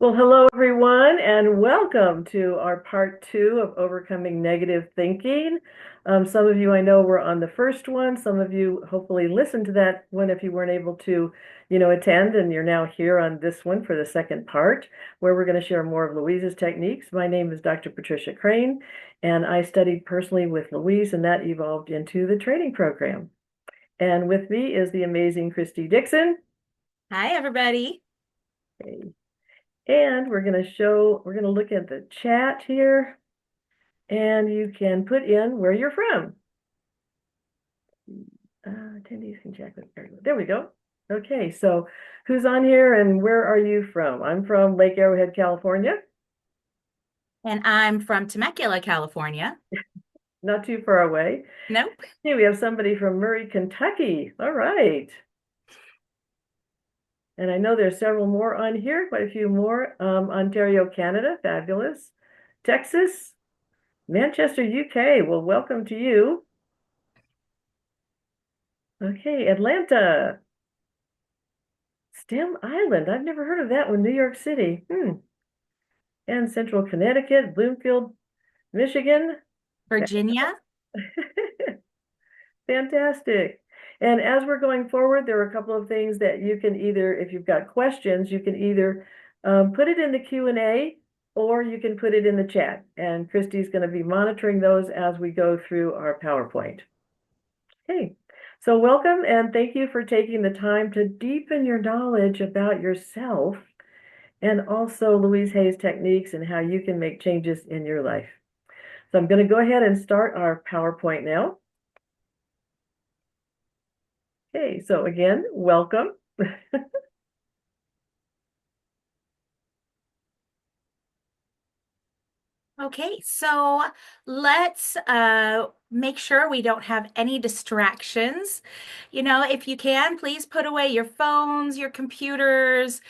Well, hello everyone, and welcome to our part two of overcoming negative thinking. Some of you I know were on the first one. Some of you hopefully listened to that one if you weren't able to, attend, and you're now here on this one for the second part, where we're going to share more of Louise's techniques. My name is Dr. Patricia Crane, and I studied personally with Louise, and that evolved into the training program. And with me is the amazing Christy Dixon. Hi, everybody. Okay. And we're going to look at the chat here, and you can put in where you're from. Attendees can check with, there we go. Okay, so who's on here and where are you from? I'm from Lake Arrowhead, California, And I'm from Temecula, California. not too far away. Nope. Hey, we have somebody from Murray, Kentucky. All right. And I know there's several more on here, quite a few more. Ontario, Canada, fabulous. Texas, Manchester, UK. Well, welcome to you. Okay, Atlanta, Stem Island. I've never heard of that one. New York City. And Central Connecticut, Bloomfield, Michigan. Virginia. Fantastic. And as we're going forward, there are a couple of things that you can either, if you've got questions, you can either put it in the Q&A or you can put it in the chat. And Christy's going to be monitoring those as we go through our PowerPoint. Okay, so welcome and thank you for taking the time to deepen your knowledge about yourself and also Louise Hay's techniques and how you can make changes in your life. So I'm going to go ahead and start our PowerPoint now. Okay, so again, welcome. Okay, so let's make sure we don't have any distractions. If you can, please put away your phones, your computers,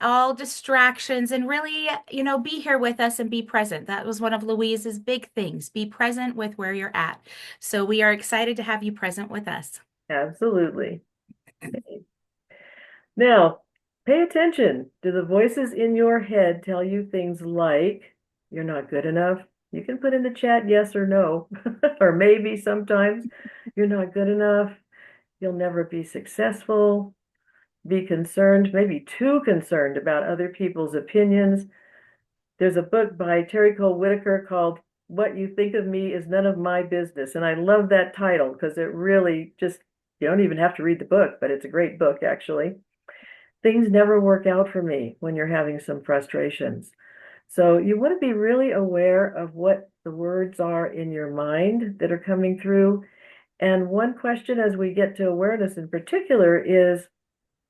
all distractions, and really, be here with us and be present. That was one of Louise's big things. Be present with where you're at. So we are excited to have you present with us. Absolutely. Okay. Now, pay attention. Do the voices in your head tell you things like, you're not good enough? You can put in the chat yes or no, or maybe sometimes, you're not good enough. You'll never be successful. Be concerned, maybe too concerned about other people's opinions. There's a book by Terry Cole Whitaker called What You Think of Me Is None of My Business. And I love that title because it really just, you don't even have to read the book, but it's a great book, actually. Things never work out for me when you're having some frustrations. So you want to be really aware of what the words are in your mind that are coming through. And one question as we get to awareness in particular is,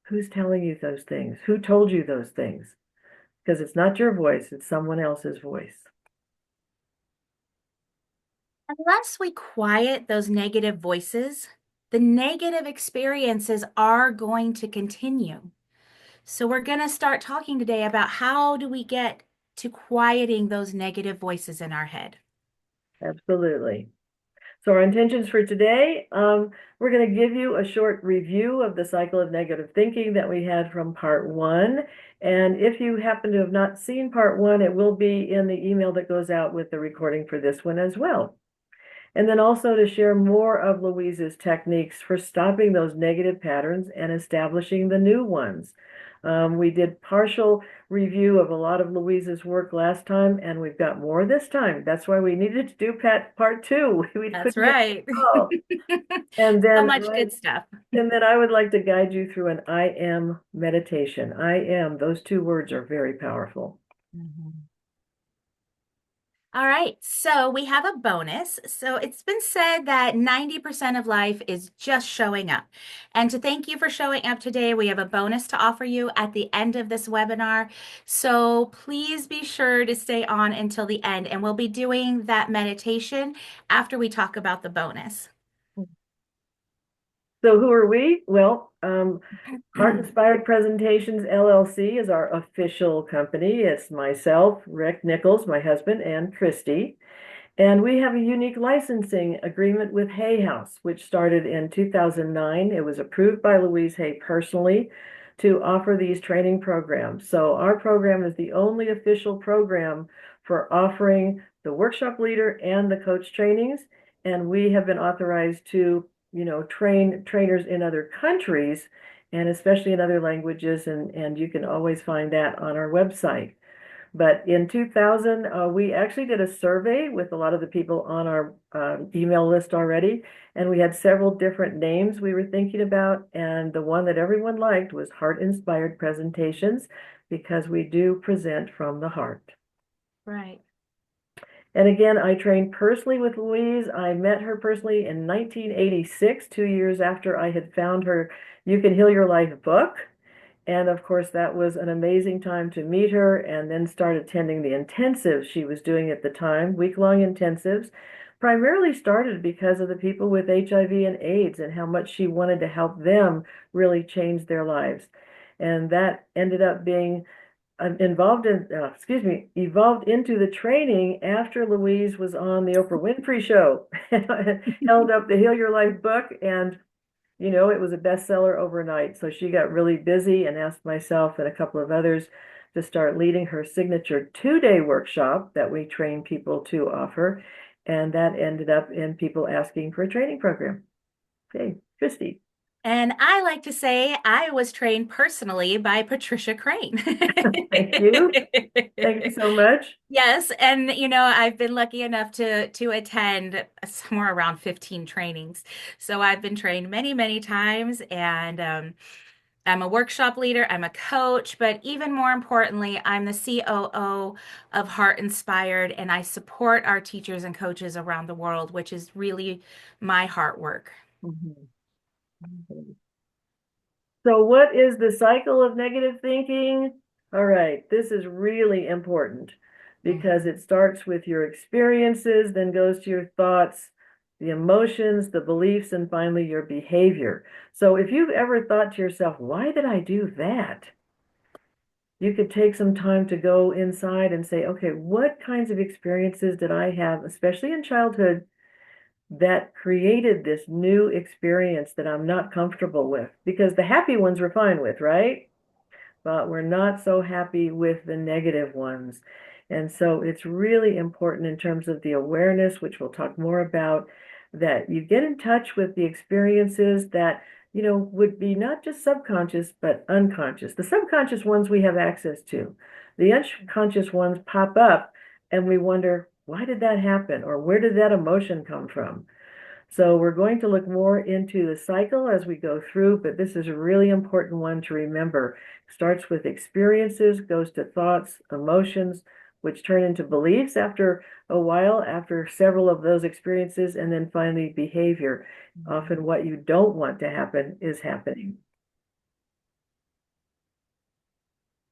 who's telling you those things? Who told you those things? Because it's not your voice, it's someone else's voice. Unless we quiet those negative voices, the negative experiences are going to continue. So we're going to start talking today about how do we get to quieting those negative voices in our head. Absolutely. So our intentions for today, we're going to give you a short review of the cycle of negative thinking that we had from part one. And if you happen to have not seen part one, it will be in the email that goes out with the recording for this one as well. And then also to share more of Louise's techniques for stopping those negative patterns and establishing the new ones. We did partial review of a lot of Louise's work last time, and we've got more this time. That's why we needed to do part two. We That's couldn't get right. all. And So then, much good stuff. and then I would like to guide you through an I am meditation. I am, those two words are very powerful. Mhm. All right, so we have a bonus. So it's been said that 90% of life is just showing up. And to thank you for showing up today, we have a bonus to offer you at the end of this webinar. So please be sure to stay on until the end, and we'll be doing that meditation after we talk about the bonus. So who are we? Well, Heart Inspired Presentations LLC is our official company. It's myself, Rick Nichols, my husband, and Christy. And we have a unique licensing agreement with Hay House, which started in 2009. It was approved by Louise Hay personally. to offer these training programs. So our program is the only official program for offering the workshop leader and the coach trainings. And we have been authorized to, train trainers in other countries and especially in other languages. And you can always find that on our website. But in 2000, we actually did a survey with a lot of the people on our email list already, and we had several different names we were thinking about. And the one that everyone liked was Heart Inspired Presentations, because we do present from the heart. Right. And again, I trained personally with Louise. I met her personally in 1986, 2 years after I had found her You Can Heal Your Life book. And of course, that was an amazing time to meet her and then start attending the intensives she was doing at the time, week-long intensives. Primarily started because of the people with HIV and AIDS and how much she wanted to help them really change their lives. And that ended up being evolved into the training after Louise was on the Oprah Winfrey Show, held up the Heal Your Life book, and it was a bestseller overnight. So she got really busy and asked myself and a couple of others to start leading her signature 2-day workshop that we train people to offer. And that ended up in people asking for a training program. Okay, Christy. And I like to say I was trained personally by Patricia Crane. Thank you. Thank you so much. Yes, and I've been lucky enough to attend somewhere around 15 trainings. So I've been trained many, many times, and I'm a workshop leader, I'm a coach, but even more importantly, I'm the COO of Heart Inspired, and I support our teachers and coaches around the world, which is really my heart work. Mhm. So what is the cycle of negative thinking? All right, this is really important because it starts with your experiences, then goes to your thoughts, the emotions, the beliefs, and finally your behavior. So if you've ever thought to yourself, why did I do that? You could take some time to go inside and say, okay, what kinds of experiences did I have, especially in childhood, that created this new experience that I'm not comfortable with? Because the happy ones we're fine with, right? But we're not so happy with the negative ones. And so it's really important in terms of the awareness, which we'll talk more about, that you get in touch with the experiences that, would be not just subconscious, but unconscious. The subconscious ones we have access to. The unconscious ones pop up and we wonder, why did that happen? Or where did that emotion come from? So we're going to look more into the cycle as we go through, but this is a really important one to remember. Starts with experiences, goes to thoughts, emotions, which turn into beliefs after a while, after several of those experiences, and then finally behavior. Often what you don't want to happen is happening.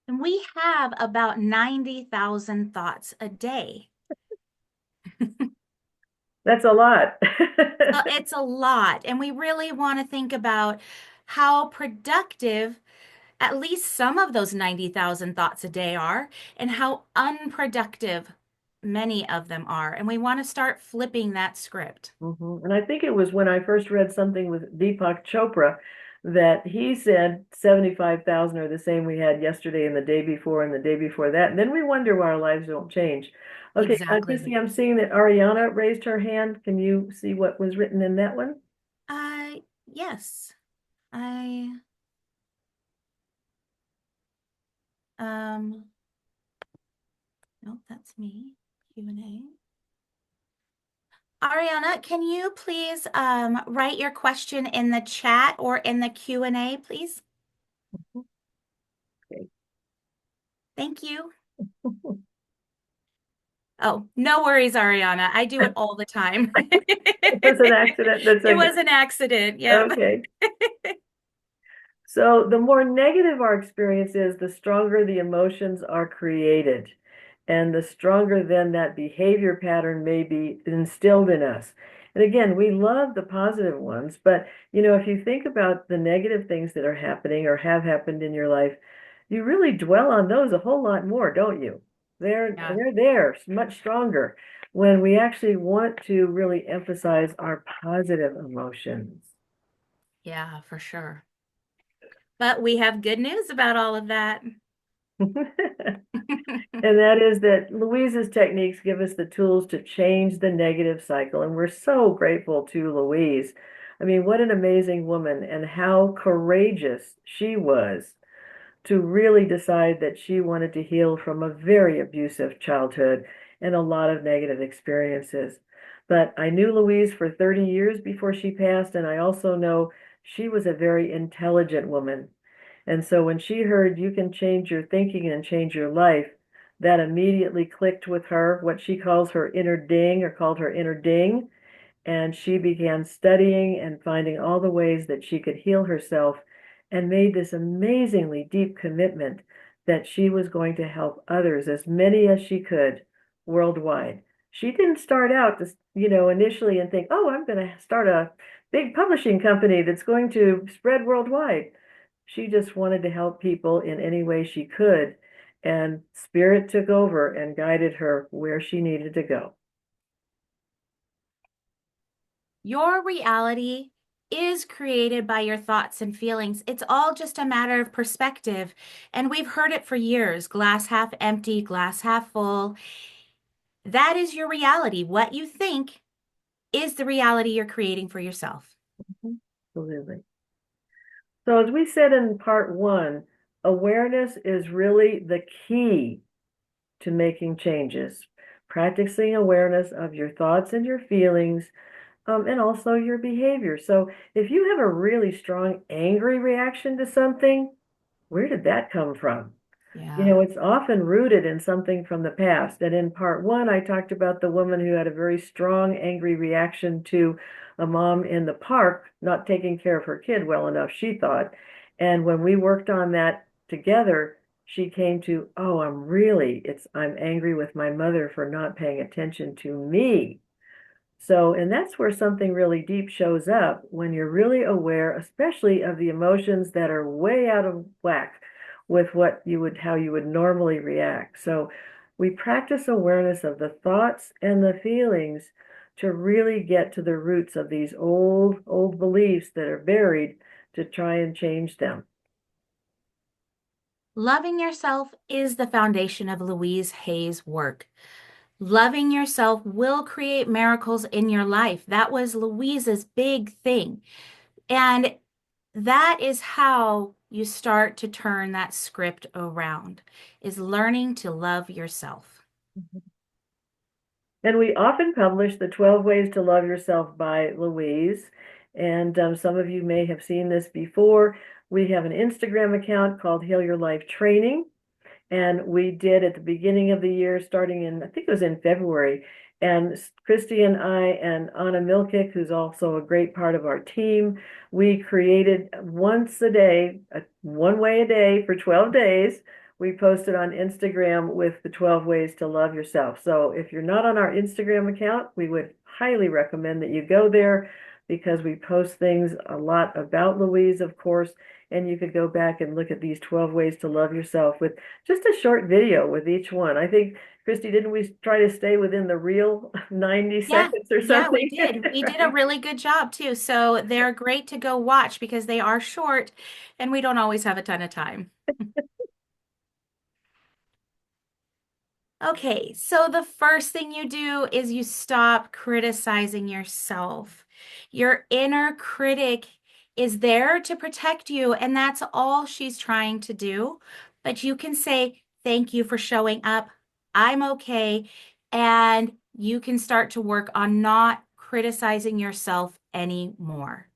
And we have about 90,000 thoughts a day. That's a lot. It's a lot. And we really want to think about how productive at least some of those 90,000 thoughts a day are, and how unproductive many of them are. And we want to start flipping that script. And I think it was when I first read something with Deepak Chopra that he said 75,000 are the same we had yesterday and the day before and the day before that. And then we wonder why our lives don't change. Okay, Christy, Exactly. I'm seeing that Ariana raised her hand. Can you see what was written in that one? Yes. I um no, that's me. Q&A. Ariana, can you please write your question in the chat or in the Q&A, please? Okay. Thank you. Oh, no worries, Ariana. I do it all the time. It was an accident. That's It okay. was an accident. Yep. Okay. So the more negative our experience is, the stronger the emotions are created. And the stronger then that behavior pattern may be instilled in us. And again, we love the positive ones, but if you think about the negative things that are happening or have happened in your life, you really dwell on those a whole lot more, don't you? Yeah. They're there much stronger when we actually want to really emphasize our positive emotions. Yeah, for sure. But we have good news about all of that. And that is that Louise's techniques give us the tools to change the negative cycle. And we're so grateful to Louise. I mean, what an amazing woman and how courageous she was to really decide that she wanted to heal from a very abusive childhood and a lot of negative experiences. But I knew Louise for 30 years before she passed, and I also know she was a very intelligent woman. And so when she heard you can change your thinking and change your life, that immediately clicked with her, what she calls her inner ding, or called her inner ding. And she began studying and finding all the ways that she could heal herself and made this amazingly deep commitment that she was going to help others, as many as she could, worldwide. She didn't start out, initially and think, oh, I'm going to start a big publishing company that's going to spread worldwide. She just wanted to help people in any way she could. And spirit took over and guided her where she needed to go. Your reality is created by your thoughts and feelings. It's all just a matter of perspective. And we've heard it for years, glass half empty, glass half full. That is your reality. What you think is the reality you're creating for yourself. Absolutely. So as we said in part one, awareness is really the key to making changes. Practicing awareness of your thoughts and your feelings, and also your behavior. So if you have a really strong angry reaction to something, where did that come from? Yeah. It's often rooted in something from the past. And in part one, I talked about the woman who had a very strong, angry reaction to a mom in the park not taking care of her kid well enough, she thought. And when we worked on that together, she came to, oh, I'm angry with my mother for not paying attention to me. So, and that's where something really deep shows up when you're really aware, especially of the emotions that are way out of whack with how you would normally react. So we practice awareness of the thoughts and the feelings to really get to the roots of these old beliefs that are buried to try and change them. Loving yourself is the foundation of Louise Hay's work. Loving yourself will create miracles in your life. That was Louise's big thing. And that is how you start to turn that script around, is learning to love yourself. And we often publish the 12 Ways to Love Yourself by Louise. And some of you may have seen this before. We have an Instagram account called Heal Your Life Training. And we did at the beginning of the year, starting in, I think it was in February. And Christy and I and Anna Milkick, who's also a great part of our team, we created once a day, one way a day for 12 days. We posted on Instagram with the 12 ways to love yourself. So if you're not on our Instagram account, we would highly recommend that you go there because we post things a lot about Louise, of course, and you could go back and look at these 12 ways to love yourself with just a short video with each one. I think, Christy, didn't we try to stay within the real 90 Yeah, seconds or yeah, we something? did. We did a Right? really good job too. So they're great to go watch because they are short and we don't always have a ton of time. Okay, so the first thing you do is you stop criticizing yourself. Your inner critic is there to protect you, and that's all she's trying to do. But you can say, thank you for showing up. I'm okay. And you can start to work on not criticizing yourself anymore.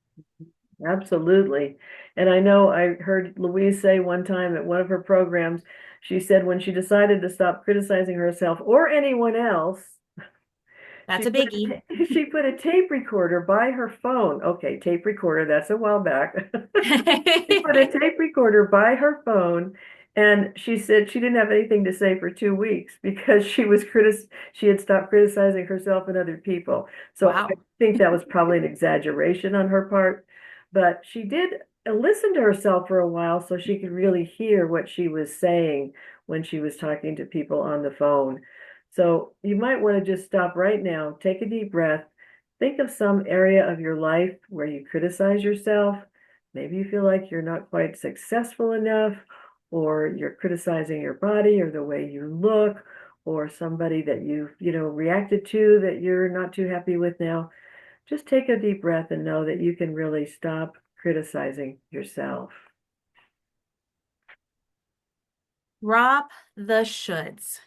Absolutely. And I know I heard Louise say one time at one of her programs, she said when she decided to stop criticizing herself or anyone else, That's a biggie. she put a tape recorder by her phone. Okay, tape recorder, that's a while back. She put a tape recorder by her phone, and she said she didn't have anything to say for 2 weeks because she had stopped criticizing herself and other people. So I Wow. think that was probably an exaggeration on her part, but she did listen to herself for a while so she could really hear what she was saying when she was talking to people on the phone. So you might want to just stop right now, take a deep breath, think of some area of your life where you criticize yourself, Maybe you feel like you're not quite successful enough, or you're criticizing your body or the way you look, or somebody that you've reacted to that you're not too happy with now. Just take a deep breath and know that you can really stop criticizing yourself. Drop the shoulds.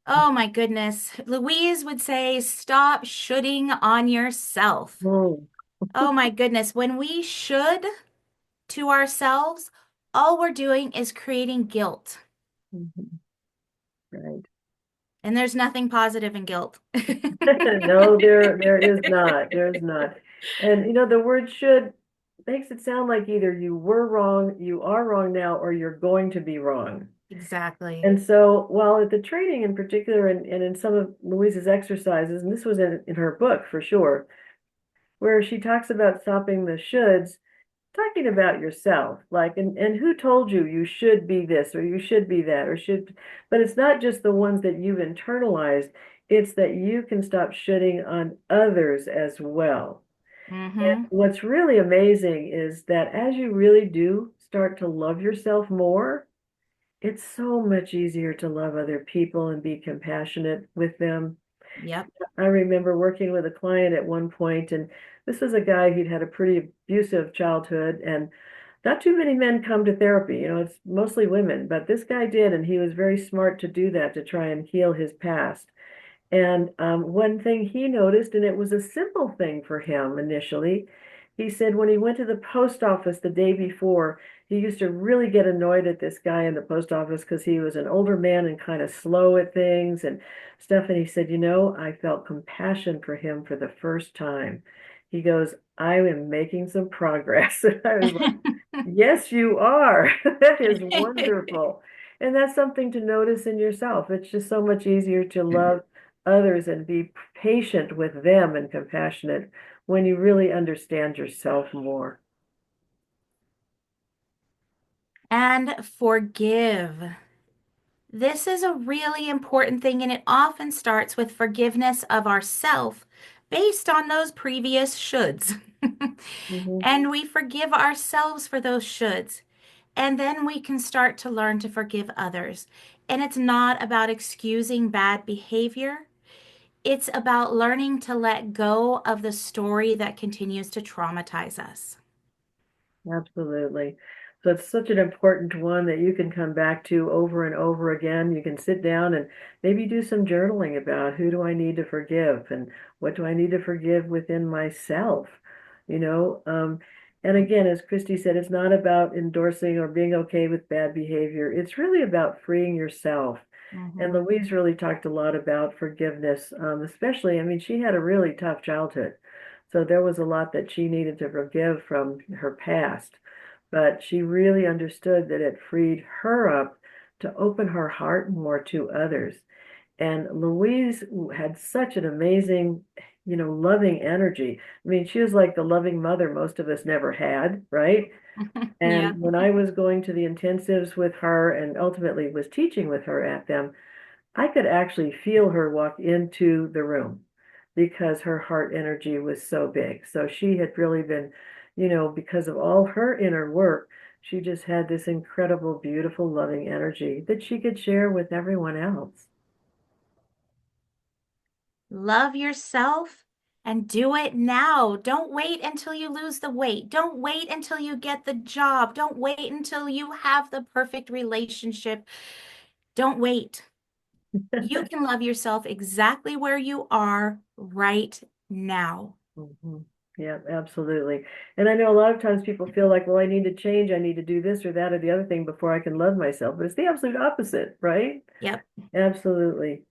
Oh my goodness. Louise would say, stop shoulding on yourself. Oh, Oh my goodness. When we should to ourselves, all we're doing is creating guilt. mhm, right. And there's nothing positive in guilt. No, there is not. There is not. And the word should makes it sound like either you were wrong, you are wrong now, or you're going to be wrong. Exactly. And so while at the training in particular and in some of Louise's exercises, and this was in her book for sure, where she talks about stopping the shoulds, talking about yourself, like, and who told you you should be this or you should be that or should, but it's not just the ones that you've internalized, it's that you can stop shitting on others as well. And Mm-hmm. what's really amazing is that as you really do start to love yourself more, it's so much easier to love other people and be compassionate with them. Yep. I remember working with a client at one point, and this was a guy who'd had a pretty abusive childhood, and not too many men come to therapy. It's mostly women, but this guy did, and he was very smart to do that to try and heal his past. And one thing he noticed, and it was a simple thing for him initially, he said when he went to the post office the day before, he used to really get annoyed at this guy in the post office because he was an older man and kind of slow at things and stuff. And he said, I felt compassion for him for the first time. He goes, I am making some progress. And I was like, yes, you are. That is wonderful. And that's something to notice in yourself. It's just so much easier to love others and be patient with them and compassionate when you really understand yourself more. And forgive. This is a really important thing, and it often starts with forgiveness of ourself based on those previous shoulds. Mhm. And we forgive ourselves for those shoulds. And then we can start to learn to forgive others. And it's not about excusing bad behavior. It's about learning to let go of the story that continues to traumatize us. Absolutely. So it's such an important one that you can come back to over and over again. You can sit down and maybe do some journaling about who do I need to forgive and what do I need to forgive within myself, you know? And again, as Christy said, it's not about endorsing or being okay with bad behavior. It's really about freeing yourself. And Mhm. Louise really talked a lot about forgiveness, especially, I mean, she had a really tough childhood. So there was a lot that she needed to forgive from her past. But she really understood that it freed her up to open her heart more to others. And Louise had such an amazing, loving energy. I mean, she was like the loving mother most of us never had, right? Yeah. And when I was going to the intensives with her and ultimately was teaching with her at them, I could actually feel her walk into the room because her heart energy was so big. So she had really been, because of all her inner work, she just had this incredible, beautiful, loving energy that she could share with everyone else. Love yourself and do it now. Don't wait until you lose the weight. Don't wait until you get the job. Don't wait until you have the perfect relationship. Don't wait. You can love yourself exactly where you are right now. Mhm. Yeah, absolutely. And I know a lot of times people feel like, well, I need to change, I need to do this or that or the other thing before I can love myself. But it's the absolute opposite, right? Yep. Absolutely.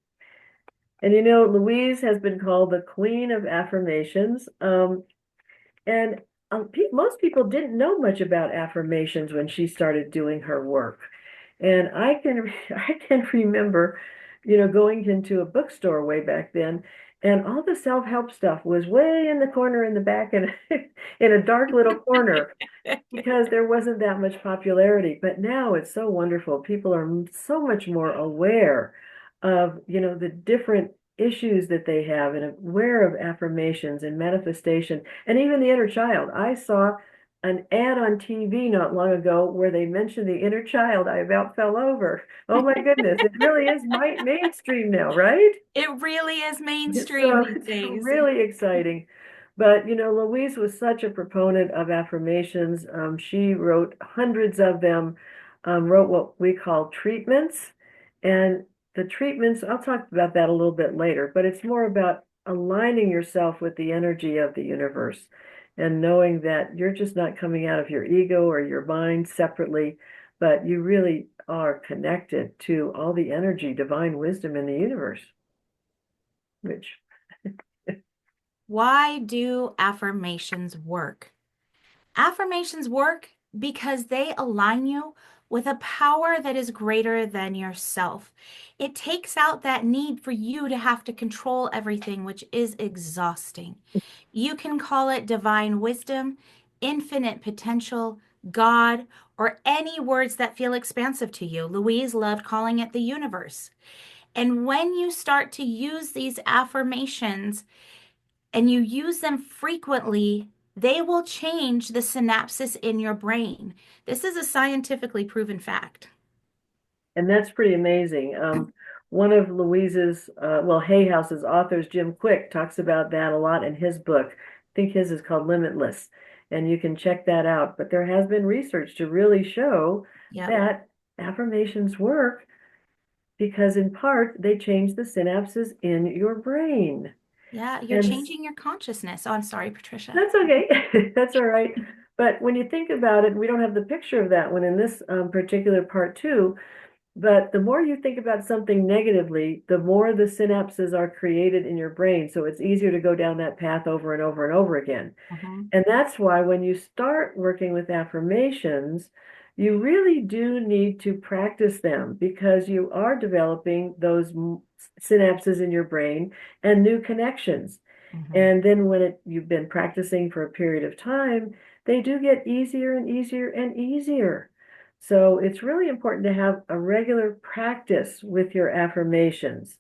And Louise has been called the queen of affirmations. And most people didn't know much about affirmations when she started doing her work. And I can remember, going into a bookstore way back then, and all the self-help stuff was way in the corner in the back and in a dark little corner because there wasn't that much popularity. But now it's so wonderful. People are so much more aware of, the different issues that they have and aware of affirmations and manifestation and even the inner child. I saw an ad on TV not long ago where they mentioned the inner child. I about fell over. Oh my goodness, it really is mainstream now, right? It really is mainstream So these it's days. really exciting. But Louise was such a proponent of affirmations. She wrote hundreds of them, wrote what we call treatments. And the treatments, I'll talk about that a little bit later, but it's more about aligning yourself with the energy of the universe and knowing that you're just not coming out of your ego or your mind separately, but you really are connected to all the energy, divine wisdom in the universe, which Why do affirmations work? Affirmations work because they align you with a power that is greater than yourself. It takes out that need for you to have to control everything, which is exhausting. You can call it divine wisdom, infinite potential, God, or any words that feel expansive to you. Louise loved calling it the universe. And when you start to use these affirmations, and you use them frequently, they will change the synapses in your brain. This is a scientifically proven fact. And that's pretty amazing. One of Louise's, Hay House's authors, Jim Quick, talks about that a lot in his book. I think his is called Limitless, and you can check that out. But there has been research to really show Yep. that affirmations work because, in part, they change the synapses in your brain. Yeah, you're And changing your consciousness. Oh, I'm sorry, Patricia. that's okay. That's all right. But when you think about it, we don't have the picture of that one in this particular part two. But the more you think about something negatively, the more the synapses are created in your brain. So it's easier to go down that path over and over and over again. Mhm, And that's why when you start working with affirmations, you really do need to practice them because you are developing those synapses in your brain and new connections. mhm. And then when you've been practicing for a period of time, they do get easier and easier and easier. So it's really important to have a regular practice with your affirmations.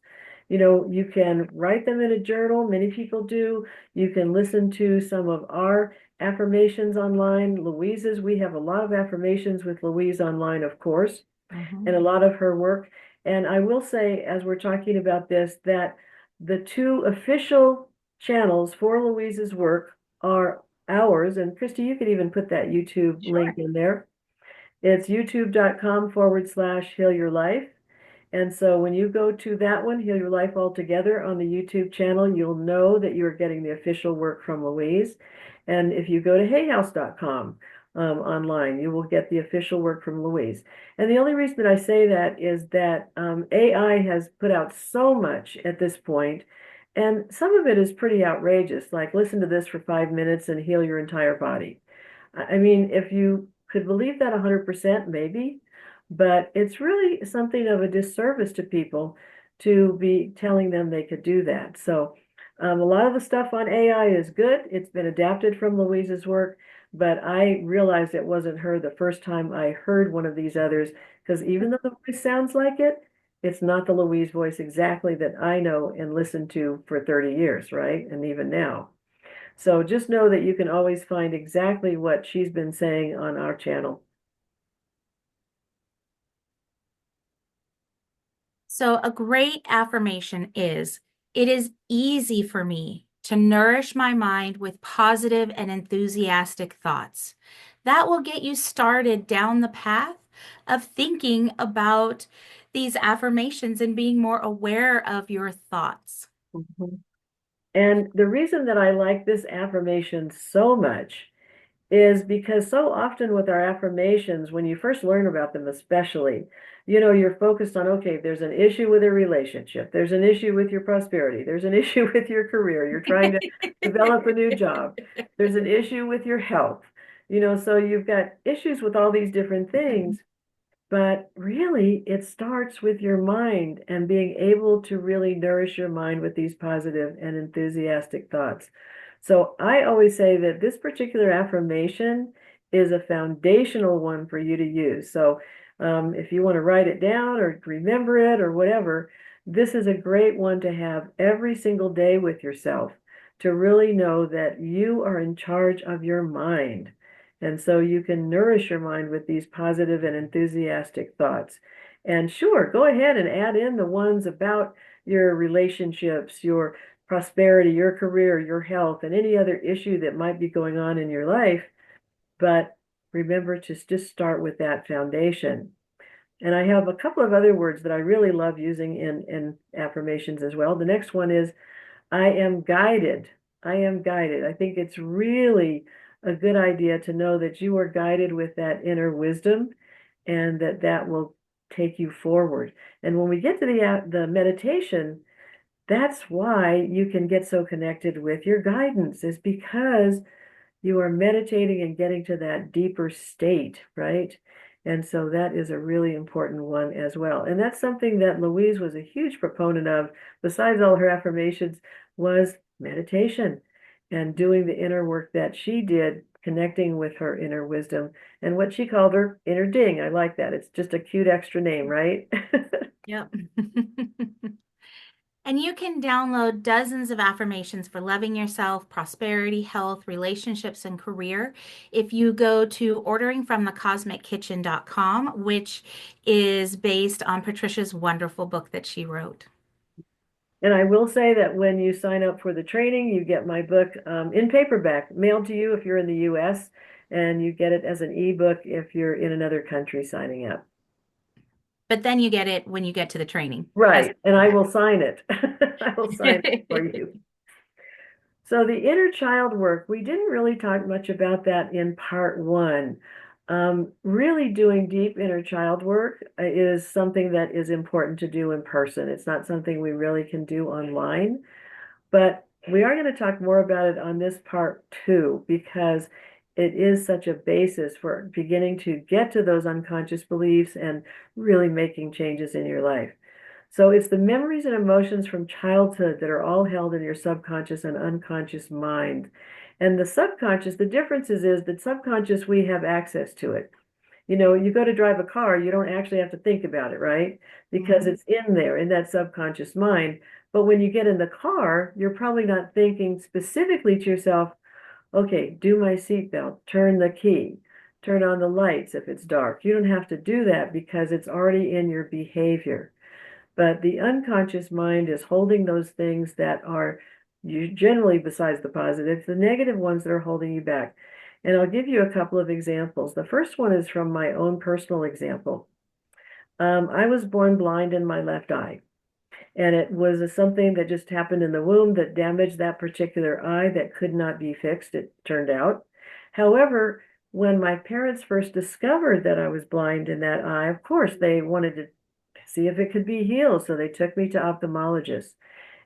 You can write them in a journal. Many people do. You can listen to some of our affirmations online. Louise's, we have a lot of affirmations with Louise online, of course, and a Mhm. lot of her work. And I will say, as we're talking about this, that the two official channels for Louise's work are ours. And Christy, you could even put that YouTube link Sure. in there. It's youtube.com/heal your life. And so when you go to that one, Heal Your Life Altogether on the YouTube channel, you'll know that you are getting the official work from Louise. And if you go to hayhouse.com online, you will get the official work from Louise. And the only reason that I say that is that AI has put out so much at this point, and some of it is pretty outrageous, like listen to this for 5 minutes and heal your entire body. I mean, if you could believe that 100%, maybe, but it's really something of a disservice to people to be telling them they could do that. So, a lot of the stuff on AI is good. It's been adapted from Louise's work, but I realized it wasn't her the first time I heard one of these others, because even though the voice sounds like it, it's not the Louise voice exactly that I know and listened to for 30 years, right? And even now. So just know that you can always find exactly what she's been saying on our channel. So, a great affirmation is it is easy for me to nourish my mind with positive and enthusiastic thoughts. That will get you started down the path of thinking about these affirmations and being more aware of your thoughts. Mhm. And the reason that I like this affirmation so much is because so often with our affirmations, when you first learn about them, especially, you're focused on, okay, there's an issue with a relationship, there's an issue with your prosperity, there's an issue with your career, you're trying to develop a new job, there's an issue with your health, so you've got issues with all these different things. But really, it starts with your mind and being able to really nourish your mind with these positive and enthusiastic thoughts. So I always say that this particular affirmation is a foundational one for you to use. So if you want to write it down or remember it or whatever, this is a great one to have every single day with yourself to really know that you are in charge of your mind And so you can nourish your mind with these positive and enthusiastic thoughts. And sure, go ahead and add in the ones about your relationships, your prosperity, your career, your health, and any other issue that might be going on in your life. But remember to just start with that foundation. And I have a couple of other words that I really love using in affirmations as well. The next one is I am guided. I am guided. I think it's really a good idea to know that you are guided with that inner wisdom and that that will take you forward. And when we get to the meditation, that's why you can get so connected with your guidance, is because you are meditating and getting to that deeper state, right? And so that is a really important one as well. And that's something that Louise was a huge proponent of, besides all her affirmations, was meditation and doing the inner work that she did, connecting with her inner wisdom and what she called her inner ding. I like that. It's just a cute extra name, right? Yep. And you can download dozens of affirmations for loving yourself, prosperity, health, relationships, and career if you go to orderingfromthecosmickitchen.com, which is based on Patricia's wonderful book that she wrote. And I will say that when you sign up for the training, you get my book in paperback, mailed to you if you're in the US, and you get it as an ebook if you're in another country signing up. But then you get it when you get to the training. Right, and I will sign it. I will sign it for you. So the inner child work, we didn't really talk much about that in part one. Really doing deep inner child work is something that is important to do in person. It's not something we really can do online, but we are going to talk more about it on this part two, because it is such a basis for beginning to get to those unconscious beliefs and really making changes in your life. So it's the memories and emotions from childhood that are all held in your subconscious and unconscious mind. And the subconscious, the difference is that subconscious, we have access to it. You know, you go to drive a car, you don't actually have to think about it, right? Because it's in there, in that subconscious mind. But when you get in the car, you're probably not thinking specifically to yourself, okay, do my seatbelt, turn the key, turn on the lights if it's dark. You don't have to do that because it's already in your behavior. But the unconscious mind is holding those things that are generally, besides the positive, the negative ones that are holding you back. And I'll give you a couple of examples. The first one is from my own personal example. I was born blind in my left eye, and it was something that just happened in the womb that damaged that particular eye that could not be fixed, it turned out. However, when my parents first discovered that I was blind in that eye, of course, they wanted to see if it could be healed. So they took me to ophthalmologists.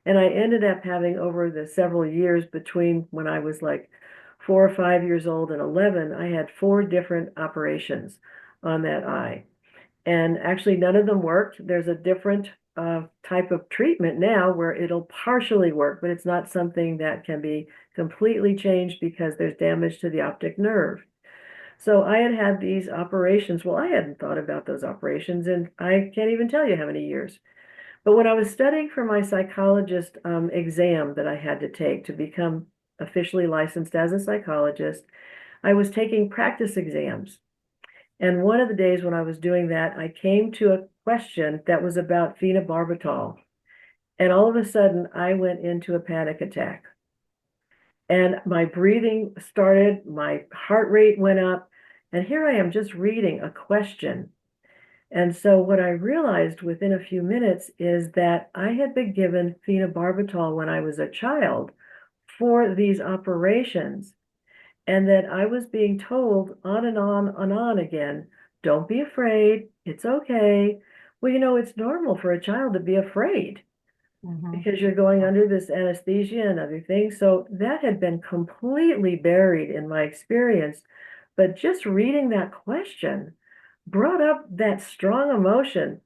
And I ended up having, over the several years between when I was like 4 or 5 years old and 11, I had 4 different operations on that eye. And actually, none of them worked. There's a different type of treatment now where it'll partially work, but it's not something that can be completely changed because there's damage to the optic nerve. So I had had these operations. Well, I hadn't thought about those operations, and I can't even tell you how many years. But when I was studying for my psychologist exam that I had to take to become officially licensed as a psychologist, I was taking practice exams. And one of the days when I was doing that, I came to a question that was about phenobarbital. And all of a sudden, I went into a panic attack. And my breathing started, my heart rate went up, and here I am just reading a question. And so what I realized within a few minutes is that I had been given phenobarbital when I was a child for these operations, and that I was being told on and on and on again, don't be afraid, it's okay. Well, you know, it's normal for a child to be afraid because you're going under this anesthesia and other things. So that had been completely buried in my experience. But just reading that question brought up that strong emotion.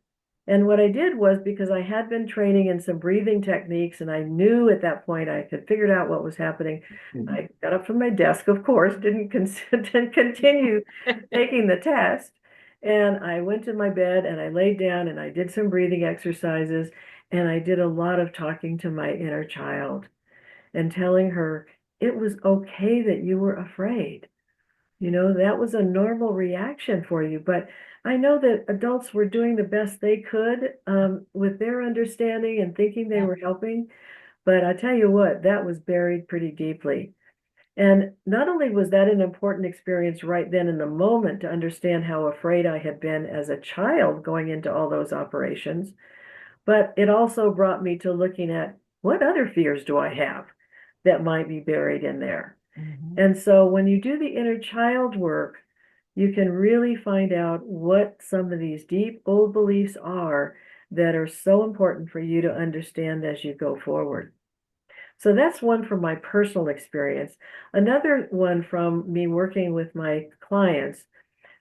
And what I did was, because I had been training in some breathing techniques and I knew at that point I had figured out what was happening, I got up from my desk, of course, didn't continue taking the test. And I went to my bed and I laid down and I did some breathing exercises. And I did a lot of talking to my inner child and telling her it was okay that you were afraid. That was a normal reaction for you. But I know that adults were doing the best they could with their understanding and thinking they Yeah. were helping. But I tell you what, that was buried pretty deeply. And not only was that an important experience right then in the moment to understand how afraid I had been as a child going into all those operations, but it also brought me to looking at what other fears do I have that might be buried in there. Mhm. And so when you do the inner child work, you can really find out what some of these deep old beliefs are that are so important for you to understand as you go forward. So that's one from my personal experience. Another one from me working with my clients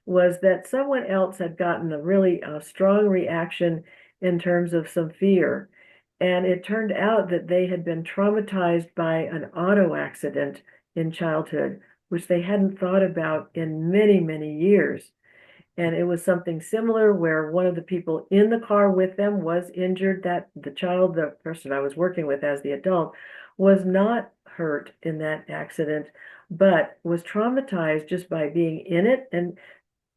was that someone else had gotten a really strong reaction in terms of some fear. And it turned out that they had been traumatized by an auto accident in childhood, which they hadn't thought about in many, many years. And it was something similar where one of the people in the car with them was injured, that the child, the person I was working with as the adult, was not hurt in that accident, but was traumatized just by being in it. And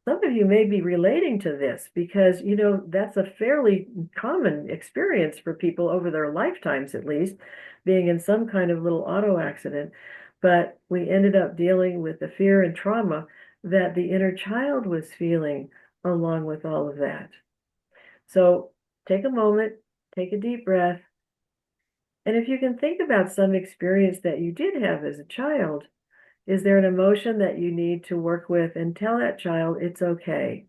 some of you may be relating to this because, that's a fairly common experience for people over their lifetimes, at least, being in some kind of little auto accident. But we ended up dealing with the fear and trauma that the inner child was feeling along with all of that. So take a moment, take a deep breath. And if you can think about some experience that you did have as a child, is there an emotion that you need to work with and tell that child it's okay?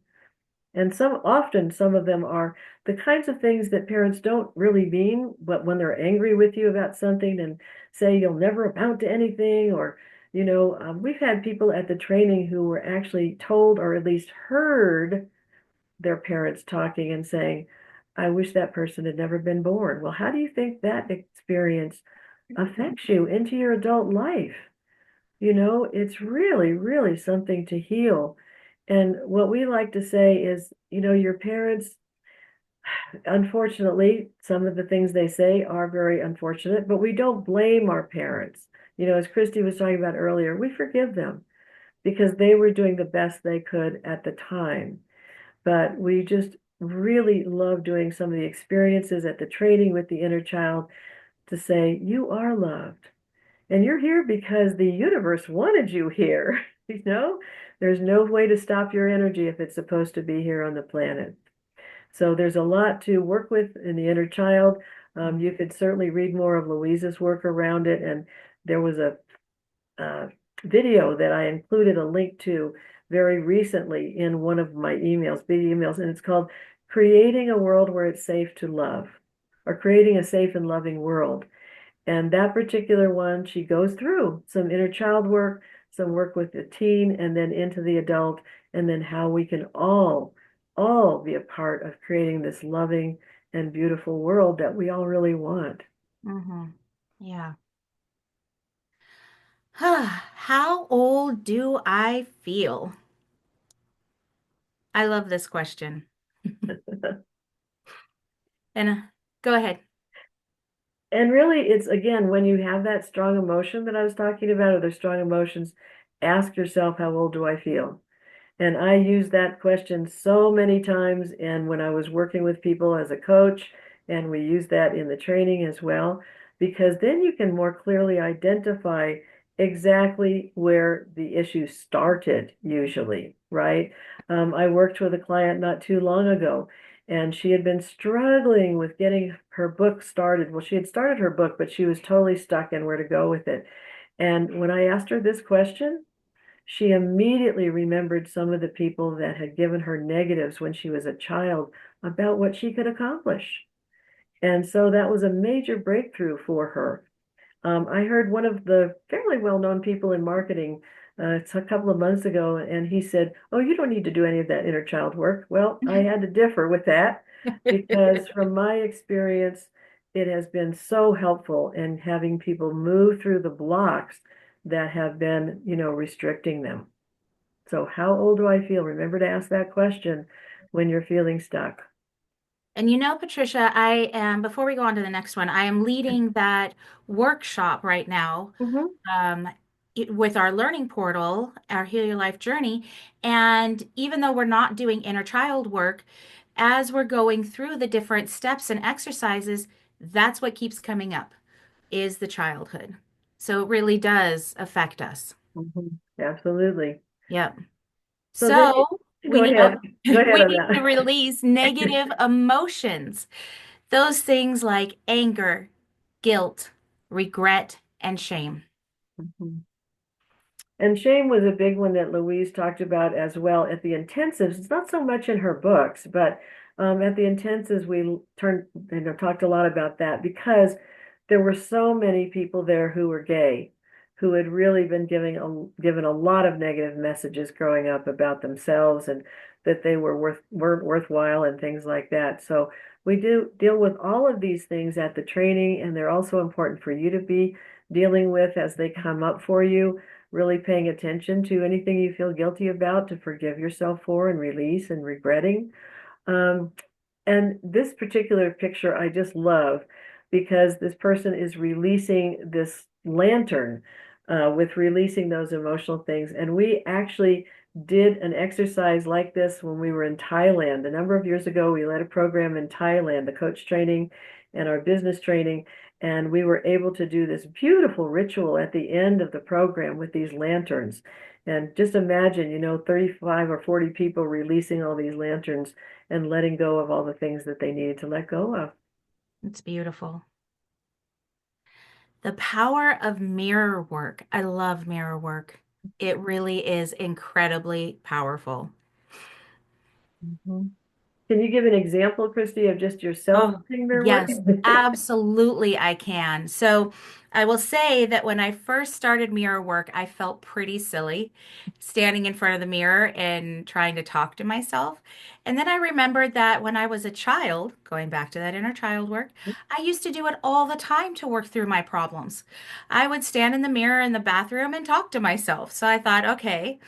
And some of them are the kinds of things that parents don't really mean, but when they're angry with you about something and say you'll never amount to anything, or, we've had people at the training who were actually told or at least heard their parents talking and saying, I wish that person had never been born. Well, how do you think that experience affects you into your adult life? It's really, really something to heal. And what we like to say is, your parents, unfortunately, some of the things they say are very unfortunate, but we don't blame our parents. As Christy was talking about earlier, we forgive them because they were doing the best they could at the time. But we just really love doing some of the experiences at the training with the inner child to say, you are loved. And you're here because the universe wanted you here. There's no way to stop your energy if it's supposed to be here on the planet. So there's a lot to work with in the inner child. You could certainly read more of Louise's work around it. And there was a uh, video that I included a link to very recently in one of my emails, big emails, and it's called Creating a World Where It's Safe to Love, or Creating a Safe and Loving World. And that particular one, she goes through some inner child work, some work with the teen, and then into the adult, and then how we can all be a part of creating this loving and beautiful world that we all really want. Mm-hmm. Yeah. How old do I feel? I love this question. And go ahead. And really, it's again, when you have that strong emotion that I was talking about, or the strong emotions, ask yourself, how old do I feel? And I use that question so many times. And when I was working with people as a coach, and we use that in the training as well, because then you can more clearly identify exactly where the issue started, usually, right? I worked with a client not too long ago, and she had been struggling with getting her book started. Well, she had started her book, but she was totally stuck in where to go with it. And when I asked her this question, she immediately remembered some of the people that had given her negatives when she was a child about what she could accomplish. And so that was a major breakthrough for her. I heard one of the fairly well-known people in marketing, it's a couple of months ago, and he said, "Oh, you don't need to do any of that inner child work." Well, I had to differ with that because from my experience, it has been so helpful in having people move through the blocks that have been, restricting them. So how old do I feel? Remember to ask that question when you're feeling stuck. And Patricia, I am, before we go on to the next one, I am leading that workshop right now. Mhm. with our learning portal, our Heal Your Life journey. And even though we're not doing inner child work, as we're going through the different steps and exercises, that's what keeps coming up is the childhood. So it really does affect us. Mhm. Absolutely. Yep. So then, So we go need ahead. Go ahead we on need to that. release negative emotions. Those things like anger, guilt, regret, and shame. Mhm. And shame was a big one that Louise talked about as well at the intensives. It's not so much in her books, but at the intensives we talked a lot about that because there were so many people there who were gay, who had really been given a lot of negative messages growing up about themselves and that they weren't worthwhile and things like that. So we do deal with all of these things at the training, and they're also important for you to be dealing with as they come up for you, really paying attention to anything you feel guilty about to forgive yourself for and release and regretting. Um, and this particular picture I just love because this person is releasing this lantern with releasing those emotional things. And we actually did an exercise like this when we were in Thailand. A number of years ago, we led a program in Thailand, the coach training and our business training. And we were able to do this beautiful ritual at the end of the program with these lanterns. And just imagine, 35 or 40 people releasing all these lanterns and letting go of all the things that they needed to let go of. It's beautiful. The power of mirror work. I love mirror work. It really is incredibly powerful. Mhm. Can you give an example, Christy, of just yourself Oh, doing their work? yes, absolutely, I can. So I will say that when I first started mirror work, I felt pretty silly standing in front of the mirror and trying to talk to myself. And then I remembered that when I was a child, going back to that inner child work, I used to do it all the time to work through my problems. I would stand in the mirror in the bathroom and talk to myself. So I thought, okay,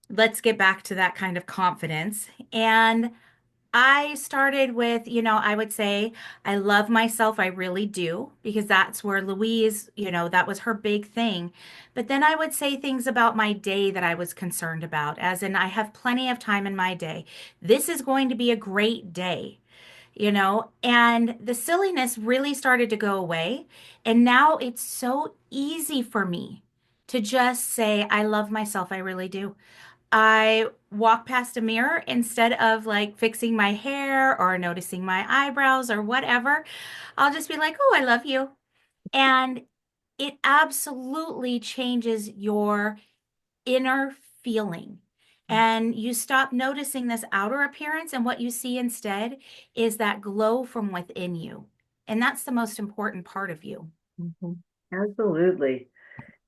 let's get back to that kind of confidence. And I started with, I would say I love myself. I really do, because that's where Louise, that was her big thing. But then I would say things about my day that I was concerned about, as in, I have plenty of time in my day. This is going to be a great day, and the silliness really started to go away. And now it's so easy for me to just say, I love myself. I really do. I walk past a mirror instead of like fixing my hair or noticing my eyebrows or whatever. I'll just be like, oh, I love you. And it absolutely changes your inner feeling. And you stop noticing this outer appearance, and what you see instead is that glow from within you. And that's the most important part of you. Mhm. Absolutely.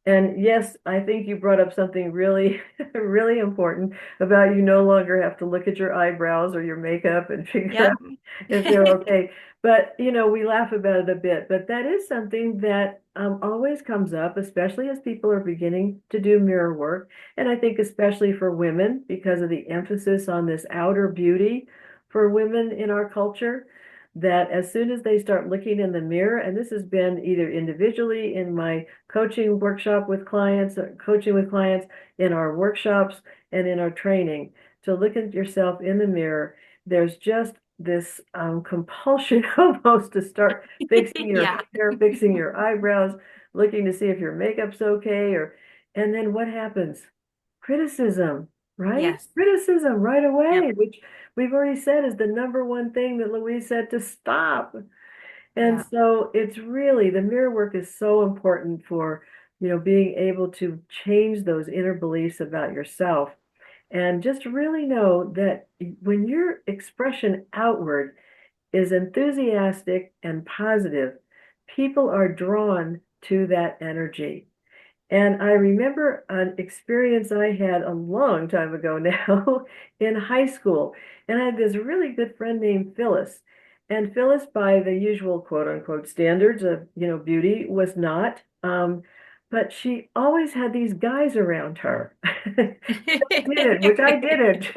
And yes, I think you brought up something really, really important about you no longer have to look at your eyebrows or your makeup and figure Yep. out if they're okay. But, we laugh about it a bit, but that is something that always comes up, especially as people are beginning to do mirror work. And I think especially for women, because of the emphasis on this outer beauty for women in our culture, that as soon as they start looking in the mirror, and this has been either individually in my coaching workshop with clients, or coaching with clients in our workshops and in our training, to look at yourself in the mirror, there's just this compulsion almost to start fixing your Yeah. hair, fixing your eyebrows, looking to see if your makeup's okay, and then what happens? Criticism, right? Yes. Criticism right Yep. away, which we've already said is the number one thing that Louise said to stop. And Yeah. so it's really, the mirror work is so important for, being able to change those inner beliefs about yourself. And just really know that when your expression outward is enthusiastic and positive, people are drawn to that energy. And I remember an experience I had a long time ago now in high school. And I had this really good friend named Phyllis. And Phyllis, by the usual quote unquote standards of, beauty, was not. But she always had these guys around her. Didn't, which I didn't.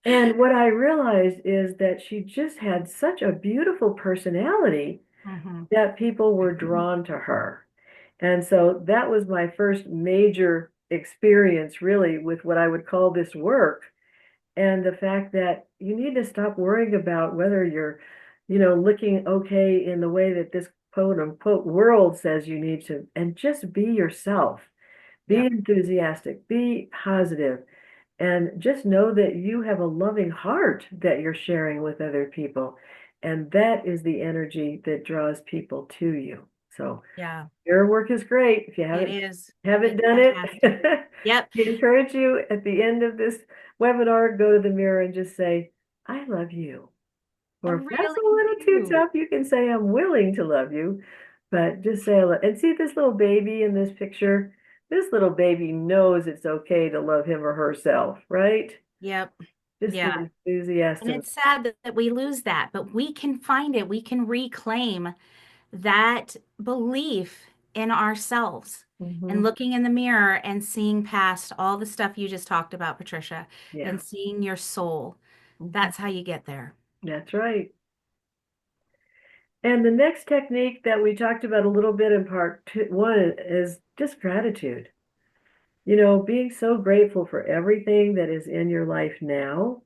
And what I realized is that she just had such a beautiful personality hmm that people were drawn to her. And so that was my first major experience really with what I would call this work. And the fact that you need to stop worrying about whether you're, looking okay in the way that this quote unquote world says you need to, and just be yourself, be Yep. enthusiastic, be positive, and just know that you have a loving heart that you're sharing with other people. And that is the energy that draws people to you. So Yeah. your work is great. If you It haven't is. haven't It's done it, fantastic. Yep. I encourage you at the end of this webinar, go to the mirror and just say, I love you. I Or if that's really a little too do. tough, you can say, I'm willing to love you. But just say, and see this little baby in this picture? This little baby knows it's okay to love him or herself, right? Yep. Just Yeah. the And enthusiasm. it's sad that we lose that, but we can find it. We can reclaim that belief in ourselves and Hmm. looking in the mirror and seeing past all the stuff you just talked about, Patricia, Yeah. and seeing your soul. Hmm. That's how you get there. That's right. And the next technique that we talked about a little bit in part 1 is just gratitude. Being so grateful for everything that is in your life now,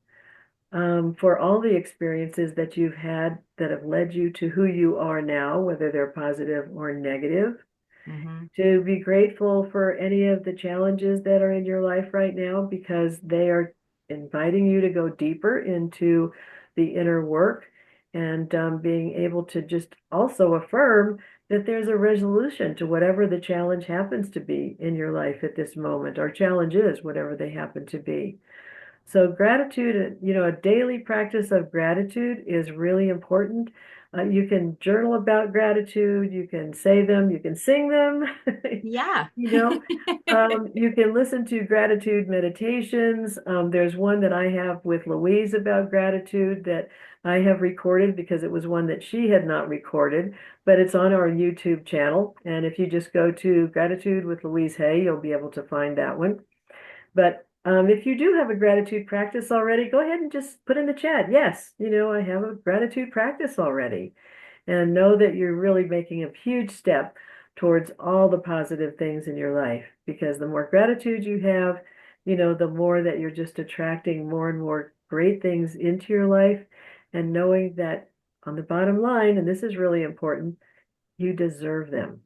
for all the experiences that you've had that have led you to who you are now, whether they're positive or negative, Hmm. to be grateful for any of the challenges that are in your life right now because they are inviting you to go deeper into the inner work and being able to just also affirm that there's a resolution to whatever the challenge happens to be in your life at this moment, or challenges, whatever they happen to be. So gratitude, a daily practice of gratitude is really important. You can journal about gratitude, you can say them, you can sing them, Yeah. you know. You can listen to gratitude meditations. There's one that I have with Louise about gratitude that I have recorded because it was one that she had not recorded, but it's on our YouTube channel. And if you just go to Gratitude with Louise Hay, you'll be able to find that one. But if you do have a gratitude practice already, go ahead and just put in the chat, yes, I have a gratitude practice already. And know that you're really making a huge step towards all the positive things in your life. Because the more gratitude you have, the more that you're just attracting more and more great things into your life. And knowing that on the bottom line, and this is really important, you deserve them.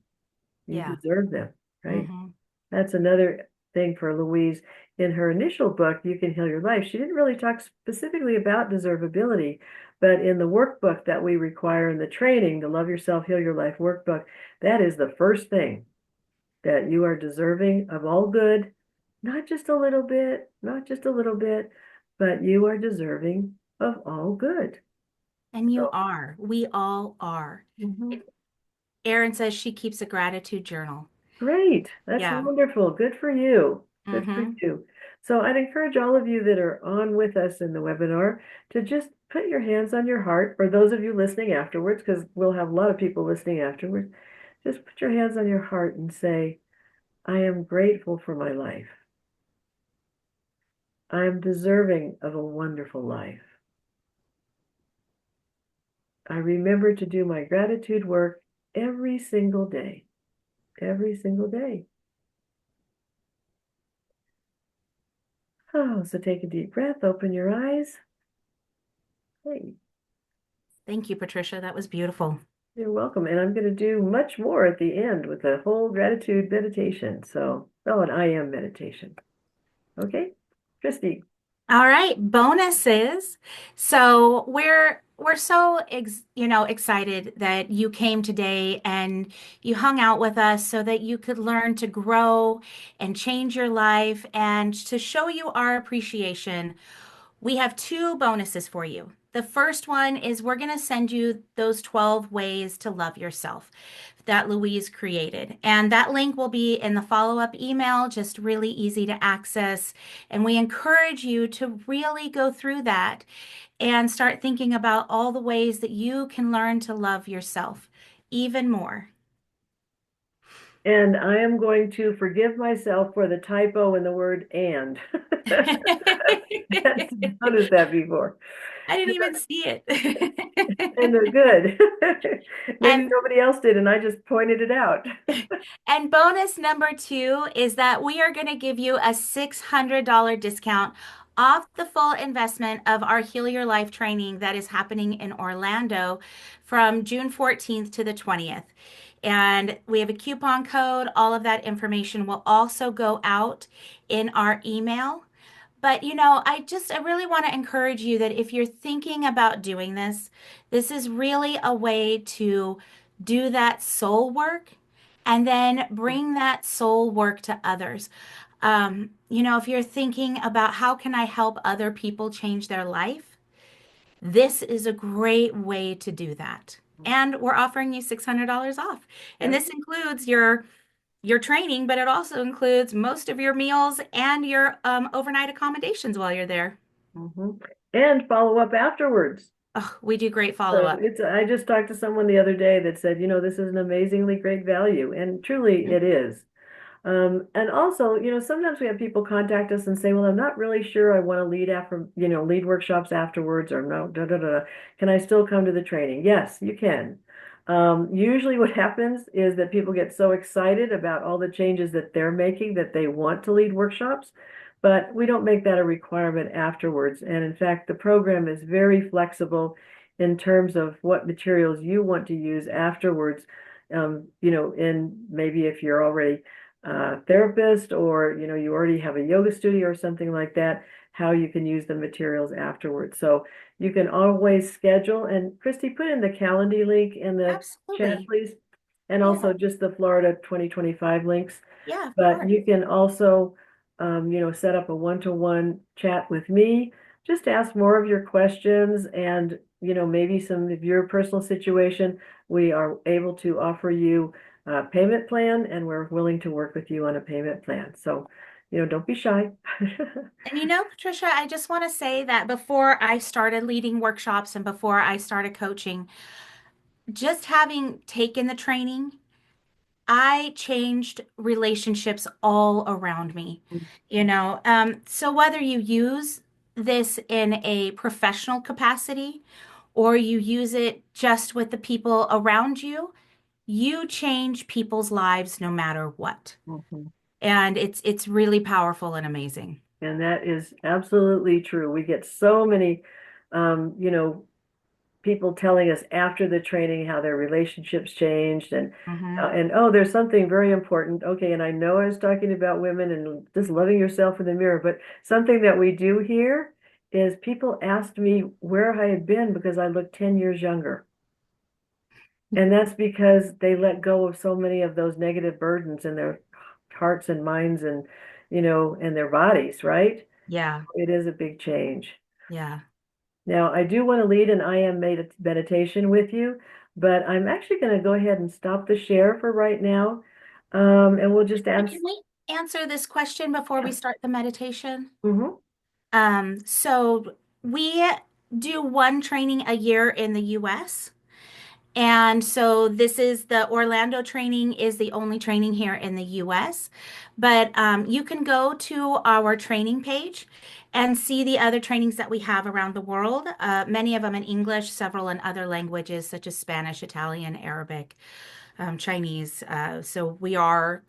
You Yeah. deserve them, right? Hmm. That's another thing for Louise. In her initial book, You Can Heal Your Life, she didn't really talk specifically about deservability, but in the workbook that we require in the training, the Love Yourself, Heal Your Life workbook, that is the first thing, that you are deserving of all good, not just a little bit, not just a little bit, but you are deserving of all good. And you So, are. We all are. mhm. Erin says she keeps a gratitude journal. Great. That's Yeah. wonderful. Good for you. Good for Hmm. you. So I'd encourage all of you that are on with us in the webinar to just put your hands on your heart, or those of you listening afterwards, because we'll have a lot of people listening afterwards. Just put your hands on your heart and say, I am grateful for my life. I am deserving of a wonderful life. I remember to do my gratitude work every single day. Every single day. Oh, so take a deep breath, open your eyes. Hey, Thank you, Patricia. That was beautiful. you're welcome. And I'm going to do much more at the end with a whole gratitude meditation. So, oh, an I am meditation. Okay, Christy. All right, bonuses. So we're so excited that you came today and you hung out with us so that you could learn to grow and change your life and to show you our appreciation. We have two bonuses for you. The first one is we're going to send you those 12 ways to love yourself that Louise created. And that link will be in the follow up email, just really easy to access. And we encourage you to really go through that and start thinking about all the ways that you can learn to love yourself even more. And I am going to forgive myself for the typo in the word and. That's noticed that before. I didn't even see And it. they're good. Maybe And nobody else did, and I just pointed it out. and bonus number two is that we are going to give you a $600 discount off the full investment of our Heal Your Life training that is happening in Orlando from June 14th to the 20th. And we have a coupon code. All of that information will also go out in our email. But I really want to encourage you that if you're thinking about doing this, this is really a way to do that soul work and then bring that soul work to others. If you're thinking about how can I help other people change their life, this is a great way to do that. And we're offering you $600 off. And Yeah. this includes your training, but it also includes most of your meals and your overnight accommodations while you're there. hmm And follow up afterwards. Oh, we do great So follow-up. I just talked to someone the other day that said, this is an amazingly great value, and truly it is. And also, sometimes we have people contact us and say, well, I'm not really sure I want to lead workshops afterwards, or no, da, da, da. Can I still come to the training? Yes, you can. Usually what happens is that people get so excited about all the changes that they're making that they want to lead workshops, but we don't make that a requirement afterwards. And in fact, the program is very flexible in terms of what materials you want to use afterwards. And maybe if you're already therapist, or you already have a yoga studio or something like that, how you can use the materials afterwards. So you can always schedule. And Christy, put in the Calendly link in the chat, Absolutely. please, and Yeah. also just the Florida 2025 links. Yeah, of But course. you can also set up a one-to-one chat with me. Just ask more of your questions, and maybe some of your personal situation. We are able to offer you payment plan, and we're willing to work with you on a payment plan. So, don't be shy. And Patricia, I just want to say that before I started leading workshops and before I started coaching, just having taken the training, I changed relationships all around me. So whether you use this in a professional capacity or you use it just with the people around you, you change people's lives no matter what. Mhm. And it's really powerful and amazing. And that is absolutely true. We get so many, um, you know, people telling us after the training how their relationships changed, Hmm. and oh, there's something very important. Okay, and I know I was talking about women and just loving yourself in the mirror, but something that we do here is people asked me where I had been because I looked 10 years younger. And that's because they let go of so many of those negative burdens in their hearts and minds, and and their bodies, right? Yeah, It is a big change. yeah. Now, I do want to lead an I am meditation with you, but I'm actually going to go ahead and stop the share for right now. And we'll just Can ask. we answer this question before we Yeah. start the meditation? hmm So we do one training a year in the US. And so this is the Orlando training is the only training here in the US. But you can go to our training page and see the other trainings that we have around the world, many of them in English, several in other languages such as Spanish, Italian, Arabic, Chinese. So we are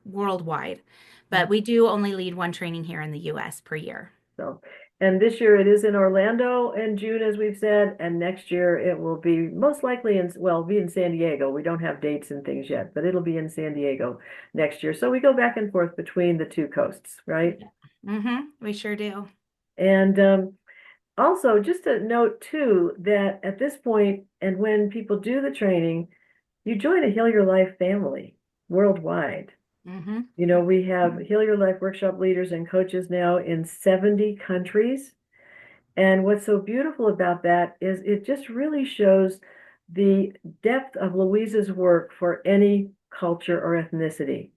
worldwide, but we do only lead one training here in the US per year. So, and this year it is in Orlando in June, as we've said, and next year it will be most likely be in San Diego. We don't have dates and things yet, but it'll be in San Diego next year. So we go back and forth between the two coasts, right? We sure do. And also, just a note too, that at this point, and when people do the training, you join a Heal Your Life family worldwide. Hmm. We have Heal Your Life workshop leaders and coaches now in 70 countries. And what's so beautiful about that is it just really shows the depth of Louise's work for any culture or ethnicity,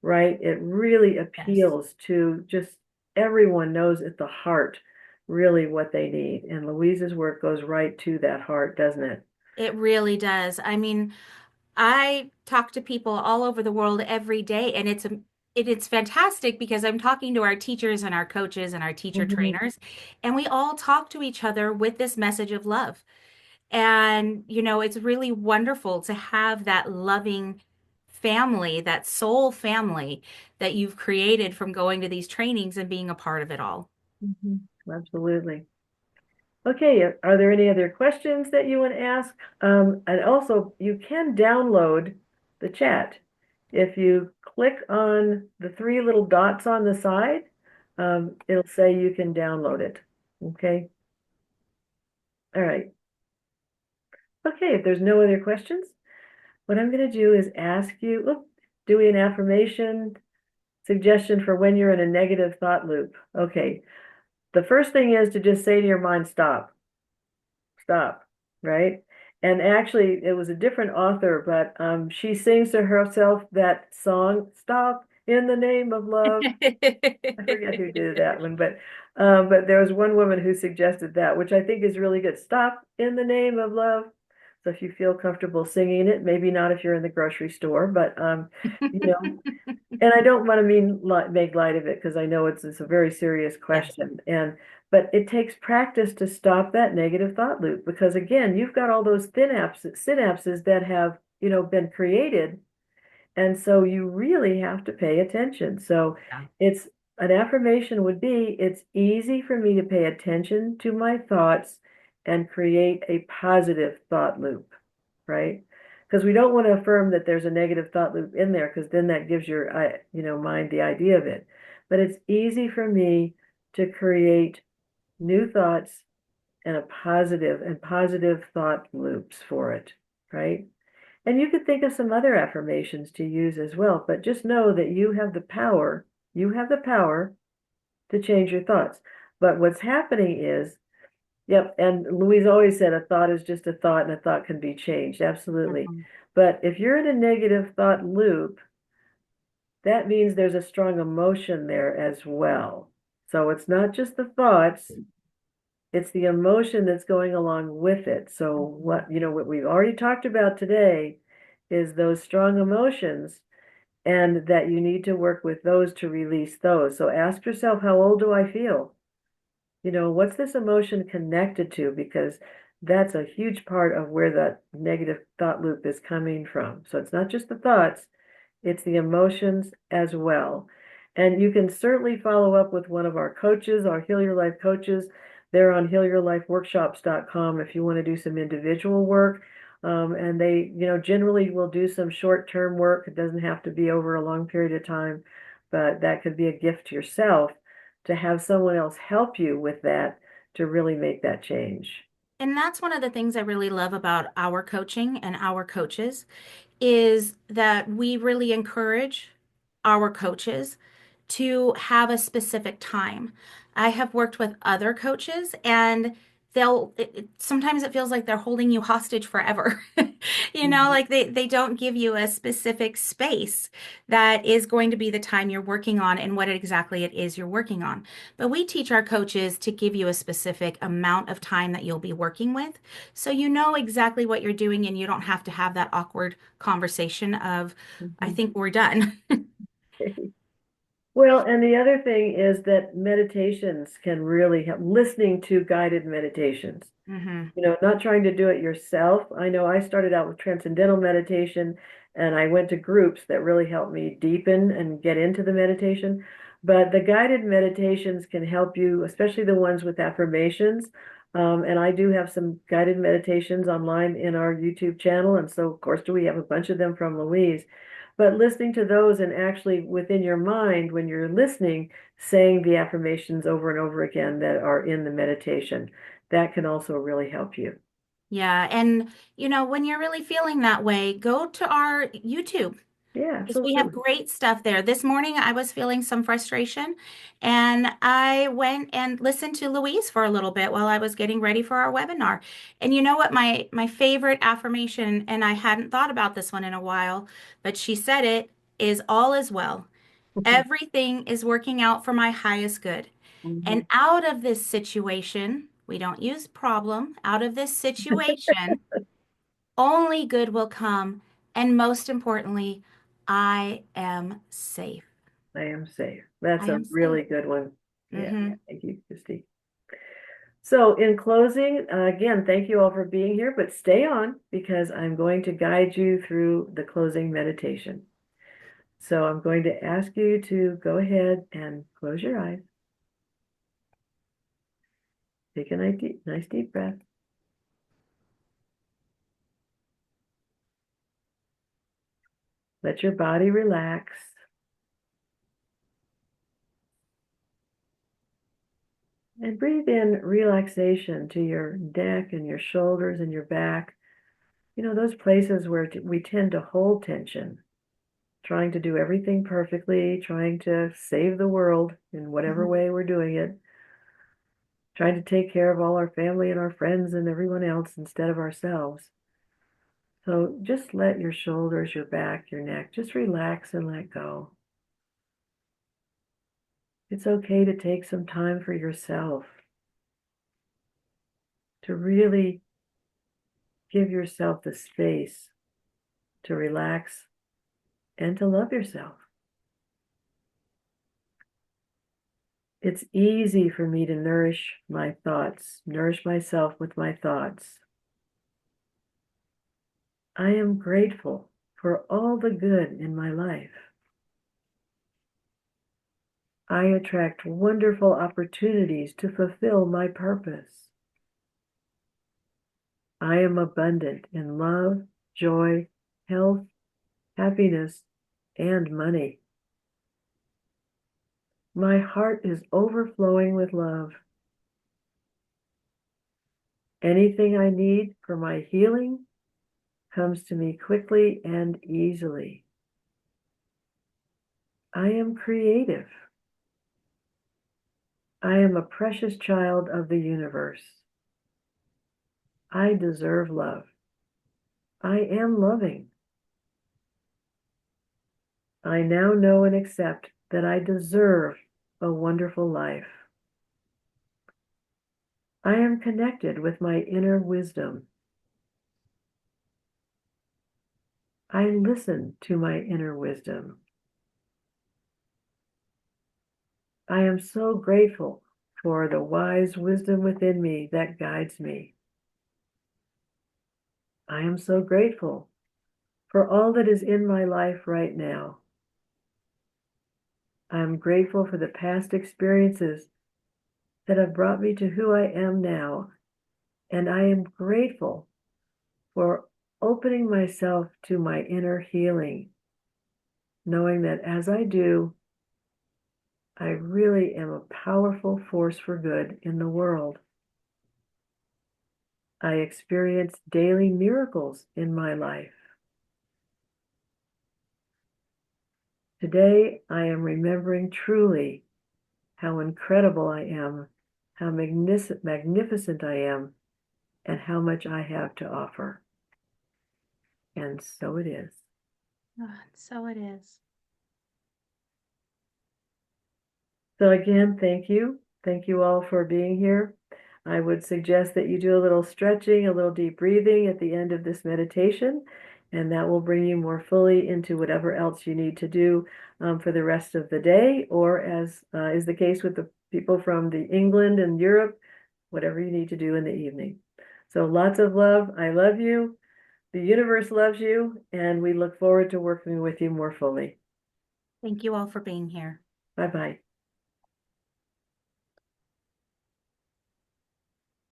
right? It really Yes. appeals to just everyone knows at the heart really what they need. And Louise's work goes right to that heart, doesn't it? It really does. I mean, I talk to people all over the world every day, and it's fantastic because I'm talking to our teachers and our coaches and our teacher Mhm. trainers, and we all talk to each other with this message of love. And, it's really wonderful to have that loving family, that soul family that you've created from going to these trainings and being a part of it all. Mhm. Absolutely. Okay, are there any other questions that you want to ask? And also, you can download the chat. If you click on the three little dots on the side, it'll say you can download it. Okay, all right. Okay, if there's no other questions, what I'm going to do is ask you, doing an affirmation suggestion for when you're in a negative thought loop. Okay, the first thing is to just say to your mind, stop. Stop, right? And actually, it was a different author, but she sings to herself that song, Stop in the Name of Love. I forget who did that one, but there was one woman who suggested that, which I think is really good. Stop in the name of love. So if you feel comfortable singing it, maybe not if you're in the grocery store, but you know, and I don't want to make light of it because I know it's a very serious Yes. question. But it takes practice to stop that negative thought loop because again, you've got all those synapses that have, been created. And so you really have to pay attention. So Yeah. it's an affirmation would be, it's easy for me to pay attention to my thoughts and create a positive thought loop, right? Because we don't want to affirm that there's a negative thought loop in there, because then that gives your, mind the idea of it. But it's easy for me to create new thoughts and a positive thought loops for it, right? And you could think of some other affirmations to use as well, but just know that you have the power to change your thoughts. But what's happening is, yep, and Louise always said a thought is just a thought and a thought can be changed. Absolutely. Mhm. But if you're in a negative thought loop, that means there's a strong emotion there as well. So it's not just the thoughts, it's the emotion that's going along with it. So what we've already talked about today is those strong emotions and that you need to work with those to release those. So ask yourself, how old do I feel? What's this emotion connected to? Because that's a huge part of where that negative thought loop is coming from. So it's not just the thoughts, it's the emotions as well. And you can certainly follow up with one of our coaches, our Heal Your Life coaches. They're on healyourlifeworkshops.com if you want to do some individual work. And they, generally will do some short-term work. It doesn't have to be over a long period of time, but that could be a gift to yourself to have someone else help you with that to really make that change. And that's one of the things I really love about our coaching and our coaches is that we really encourage our coaches to have a specific time. I have worked with other coaches and sometimes it feels like they're holding you hostage forever. Mhm. Like they don't give you a specific space that is going to be the time you're working on and what exactly it is you're working on. But we teach our coaches to give you a specific amount of time that you'll be working with. So you know exactly what you're doing and you don't have to have that awkward conversation of, I Mhm. think we're done. Well, and the other thing is that meditations can really help, listening to guided meditations. Hmm. Not trying to do it yourself. I know I started out with transcendental meditation and I went to groups that really helped me deepen and get into the meditation. But the guided meditations can help you, especially the ones with affirmations. And I do have some guided meditations online in our YouTube channel. And so, of course, do we have a bunch of them from Louise. But listening to those and actually within your mind, when you're listening, saying the affirmations over and over again that are in the meditation, that can also really help you. Yeah. And, when you're really feeling that way, go to our YouTube. Yeah, Because we have absolutely. great stuff there. This morning I was feeling some frustration and I went and listened to Louise for a little bit while I was getting ready for our webinar. And you know what my favorite affirmation, and I hadn't thought about this one in a while, but she said it, is all is well. Everything is working out for my highest good. And Mhm. out of this situation, we don't use problem, out of this situation, only good will come. And most importantly, I am safe. I am safe. I That's a am safe. really good one. Yeah, Mm-hmm. thank you, Christy. So in closing, again, thank you all for being here, but stay on because I'm going to guide you through the closing meditation. So I'm going to ask you to go ahead and close your eyes. Take a nice deep breath. Let your body relax. And breathe in relaxation to your neck and your shoulders and your back. You know, those places where we tend to hold tension, trying to do everything perfectly, trying to save the world in whatever Mm-hmm. way we're doing it, trying to take care of all our family and our friends and everyone else instead of ourselves. So just let your shoulders, your back, your neck, just relax and let go. It's okay to take some time for yourself, to really give yourself the space to relax and to love yourself. It's easy for me to nourish my thoughts, nourish myself with my thoughts. I am grateful for all the good in my life. I attract wonderful opportunities to fulfill my purpose. I am abundant in love, joy, health, happiness, and money. My heart is overflowing with love. Anything I need for my healing comes to me quickly and easily. I am creative. I am a precious child of the universe. I deserve love. I am loving. I now know and accept that I deserve a wonderful life. I am connected with my inner wisdom. I listen to my inner wisdom. I am so grateful for the wise wisdom within me that guides me. I am so grateful for all that is in my life right now. I am grateful for the past experiences that have brought me to who I am now, and I am grateful for opening myself to my inner healing, knowing that as I do, I really am a powerful force for good in the world. I experience daily miracles in my life. Today, I am remembering truly how incredible I am, how magnificent I am, and how much I have to offer. And so it is. Oh, so it is. So again, thank you. Thank you all for being here. I would suggest that you do a little stretching, a little deep breathing at the end of this meditation, and that will bring you more fully into whatever else you need to do for the rest of the day, or as is the case with the people from the England and Europe, whatever you need to do in the evening. So lots of love. I love you. The universe loves you, and we look forward to working with you more fully. Thank you all for being here. Bye-bye.